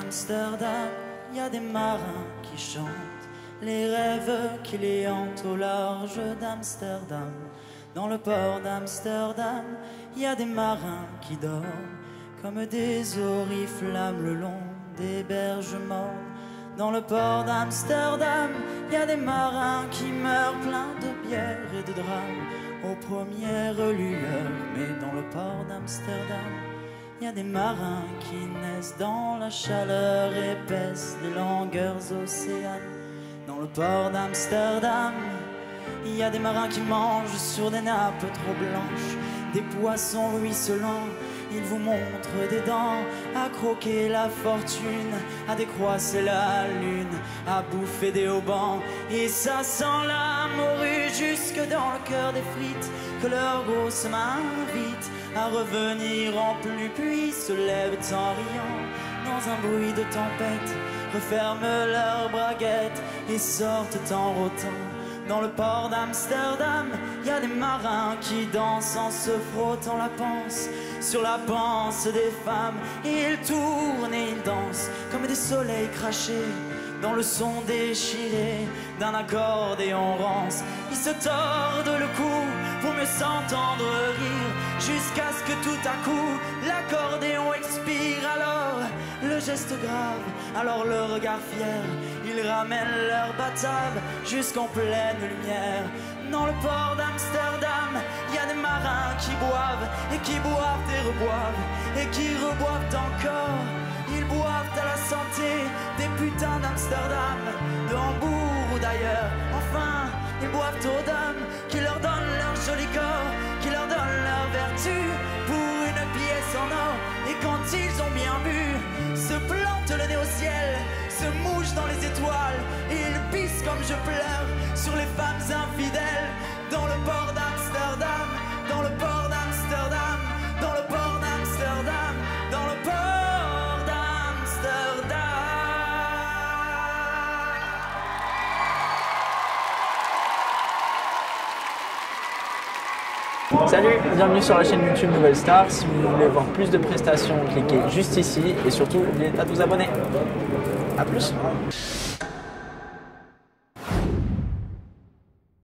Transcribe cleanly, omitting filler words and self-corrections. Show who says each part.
Speaker 1: Amsterdam, il y a des marins qui chantent les rêves qui les hantent au large d'Amsterdam. Dans le port d'Amsterdam, il y a des marins qui dorment comme des oriflammes le long des berges mortes. Dans le port d'Amsterdam, il y a des marins qui meurent pleins de bière et de drames aux premières lueurs. Mais dans le port d'Amsterdam, il y a des marins qui naissent dans la chaleur épaisse des longueurs océanes. Dans le port d'Amsterdam, il y a des marins qui mangent sur des nappes trop blanches des poissons ruisselants. Ils vous montrent des dents à croquer la fortune, à décroisser la lune, à bouffer des haubans. Et ça sent la morue jusque dans le cœur des frites, que leurs grosses mains invitent à revenir en pluie, puis se lèvent en riant dans un bruit de tempête, referment leurs braguettes et sortent en rôtant. Dans le port d'Amsterdam, il y a des marins qui dansent en se frottant la panse sur la panse des femmes. Et ils tournent et ils dansent comme des soleils crachés dans le son déchiré d'un accordéon rance. Ils se tordent le cou pour mieux s'entendre rire, jusqu'à ce que tout à coup l'accordéon expire. Alors le geste grave, alors le regard fier, ils ramènent leur batave jusqu'en pleine lumière. Dans le port d'Amsterdam, il y a des marins qui boivent et qui boivent et reboivent et qui reboivent encore. Ils boivent à la santé des putains d'Amsterdam, de Hambourg ou d'ailleurs. Enfin, ils boivent aux dames qui leur donnent leur joli corps, qui leur donnent leur vertu pour une pièce en or. Et quand ils ont bien bu, se plantent le nez au ciel, se mouchent dans les étoiles, et ils pissent comme je pleure sur les femmes infidèles. Dans le port d'Amsterdam, dans le port d'Amsterdam, dans le port d'Amsterdam, dans le port d'Amsterdam.
Speaker 2: Salut, bienvenue sur la chaîne YouTube Nouvelle Star. Si vous voulez voir plus de prestations, cliquez juste ici et surtout n'oubliez pas de vous abonner. A plus.